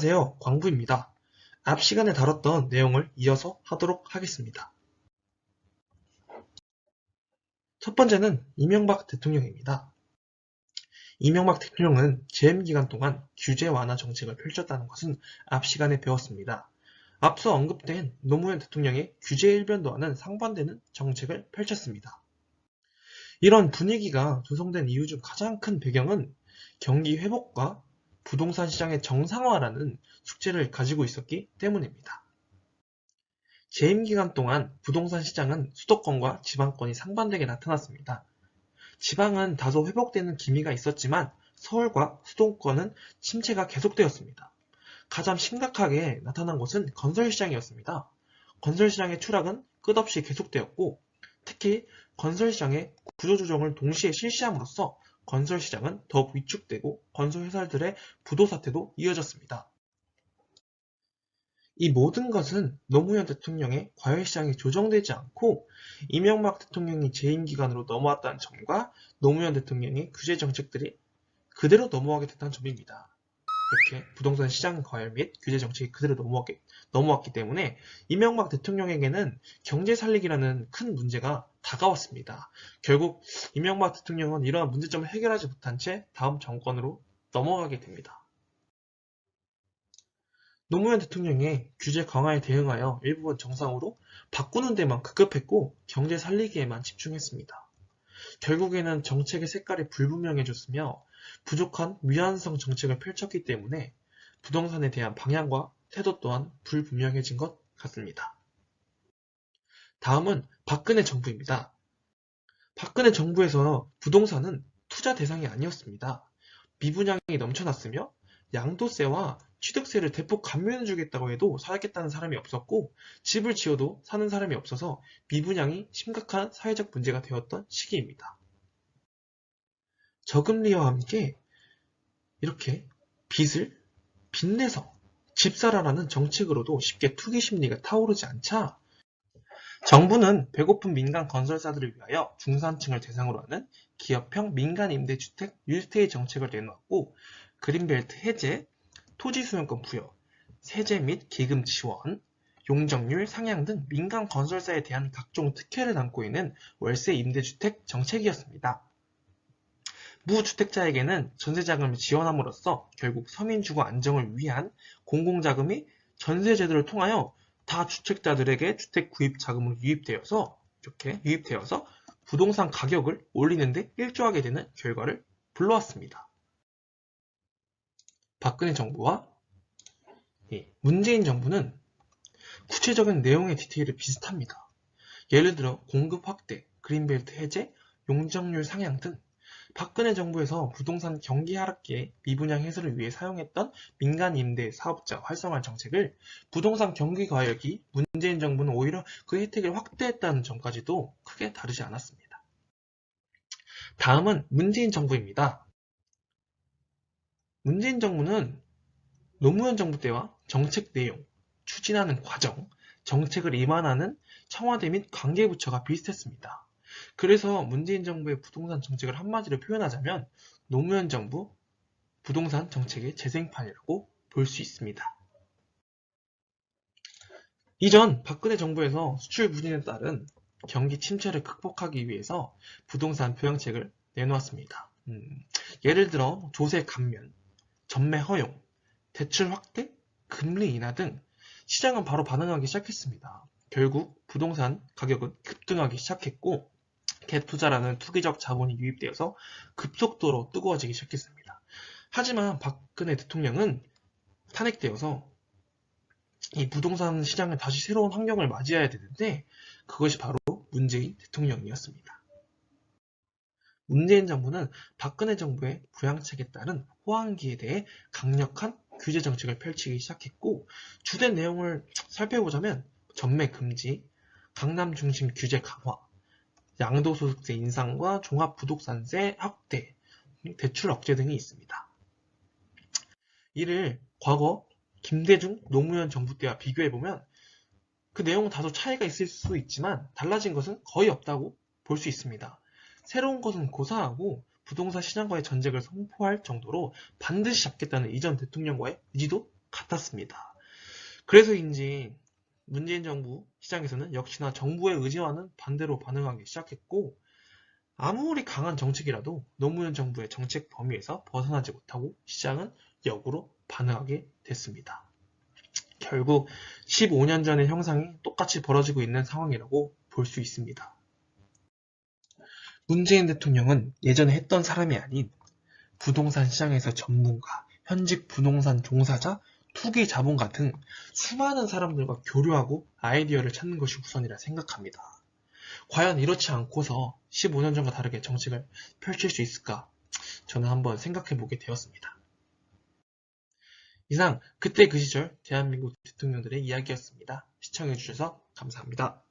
안녕하세요. 광부입니다. 앞 시간에 다뤘던 내용을 이어서 하도록 하겠습니다. 첫 번째는 이명박 대통령입니다. 이명박 대통령은 재임 기간 동안 규제 완화 정책을 펼쳤다는 것은 앞 시간에 배웠습니다. 앞서 언급된 노무현 대통령의 규제 일변도와는 상반되는 정책을 펼쳤습니다. 이런 분위기가 조성된 이유 중 가장 큰 배경은 경기 회복과 부동산 시장의 정상화라는 숙제를 가지고 있었기 때문입니다. 재임 기간 동안 부동산 시장은 수도권과 지방권이 상반되게 나타났습니다. 지방은 다소 회복되는 기미가 있었지만 서울과 수도권은 침체가 계속되었습니다. 가장 심각하게 나타난 것은 건설시장이었습니다. 건설시장의 추락은 끝없이 계속되었고 특히 건설시장의 구조조정을 동시에 실시함으로써 건설시장은 더욱 위축되고 건설회사들의 부도 사태도 이어졌습니다. 이 모든 것은 노무현 대통령의 과열시장이 조정되지 않고 이명박 대통령이 재임 기간으로 넘어왔다는 점과 노무현 대통령의 규제 정책들이 그대로 넘어가게 됐다는 점입니다. 이렇게 부동산 시장 과열 및 규제 정책이 그대로 넘어왔기 때문에 이명박 대통령에게는 경제 살리기라는 큰 문제가 다가왔습니다. 결국 이명박 대통령은 이러한 문제점을 해결하지 못한 채 다음 정권으로 넘어가게 됩니다. 노무현 대통령의 규제 강화에 대응하여 일부분 정상으로 바꾸는 데만 급급했고 경제 살리기에만 집중했습니다. 결국에는 정책의 색깔이 불분명해졌으며 부족한 미완성 정책을 펼쳤기 때문에 부동산에 대한 방향과 태도 또한 불분명해진 것 같습니다. 다음은 박근혜 정부입니다. 박근혜 정부에서 부동산은 투자 대상이 아니었습니다. 미분양이 넘쳐났으며 양도세와 취득세를 대폭 감면해주겠다고 해도 사겠다는 사람이 없었고 집을 지어도 사는 사람이 없어서 미분양이 심각한 사회적 문제가 되었던 시기입니다. 저금리와 함께 이렇게 빚을 빚내서 집 사라라는 정책으로도 쉽게 투기 심리가 타오르지 않자 정부는 배고픈 민간 건설사들을 위하여 중산층을 대상으로 하는 기업형 민간 임대주택 릴스테이 정책을 내놓았고 그린벨트 해제, 토지 수용권 부여, 세제 및 기금 지원, 용적률 상향 등 민간 건설사에 대한 각종 특혜를 담고 있는 월세 임대주택 정책이었습니다. 무주택자에게는 전세자금을 지원함으로써 결국 서민주거 안정을 위한 공공자금이 전세제도를 통하여 다주택자들에게 주택 구입 자금으로 유입되어서 부동산 가격을 올리는 데 일조하게 되는 결과를 불러왔습니다. 박근혜 정부와 문재인 정부는 구체적인 내용의 디테일이 비슷합니다. 예를 들어 공급 확대, 그린벨트 해제, 용적률 상향 등 박근혜 정부에서 부동산 경기 하락기에 미분양 해소를 위해 사용했던 민간 임대 사업자 활성화 정책을 부동산 경기 과열기 문재인 정부는 오히려 그 혜택을 확대했다는 점까지도 크게 다르지 않았습니다. 다음은 문재인 정부입니다. 문재인 정부는 노무현 정부 때와 정책 내용, 추진하는 과정, 정책을 임한하는 청와대 및 관계부처가 비슷했습니다. 그래서 문재인 정부의 부동산 정책을 한마디로 표현하자면 노무현 정부 부동산 정책의 재생판이라고 볼 수 있습니다. 이전 박근혜 정부에서 수출 부진에 따른 경기 침체를 극복하기 위해서 부동산 부양책을 내놓았습니다. 예를 들어 조세 감면, 전매 허용, 대출 확대, 금리 인하 등 시장은 바로 반응하기 시작했습니다. 결국 부동산 가격은 급등하기 시작했고 갭투자라는 투기적 자본이 유입되어서 급속도로 뜨거워지기 시작했습니다. 하지만 박근혜 대통령은 탄핵되어서 이 부동산 시장은 다시 새로운 환경을 맞이해야 되는데 그것이 바로 문재인 대통령이었습니다. 문재인 정부는 박근혜 정부의 부양책에 따른 호황기에 대해 강력한 규제 정책을 펼치기 시작했고 주된 내용을 살펴보자면 전매 금지, 강남 중심 규제 강화, 양도소득세 인상과 종합부동산세 확대, 대출 억제 등이 있습니다. 이를 과거 김대중, 노무현 정부 때와 비교해보면 그 내용은 다소 차이가 있을 수 있지만 달라진 것은 거의 없다고 볼 수 있습니다. 새로운 것은 고사하고 부동산 시장과의 전쟁을 선포할 정도로 반드시 잡겠다는 이전 대통령과의 의지도 같았습니다. 그래서인지 문재인 정부 시장에서는 역시나 정부의 의지와는 반대로 반응하기 시작했고, 아무리 강한 정책이라도 노무현 정부의 정책 범위에서 벗어나지 못하고 시장은 역으로 반응하게 됐습니다. 결국 15년 전의 형상이 똑같이 벌어지고 있는 상황이라고 볼 수 있습니다. 문재인 대통령은 예전에 했던 사람이 아닌 부동산 시장에서 전문가, 현직 부동산 종사자, 투기 자본가 등 수많은 사람들과 교류하고 아이디어를 찾는 것이 우선이라 생각합니다. 과연 이렇지 않고서 15년 전과 다르게 정책을 펼칠 수 있을까? 저는 한번 생각해 보게 되었습니다. 이상 그때 그 시절 대한민국 대통령들의 이야기였습니다. 시청해 주셔서 감사합니다.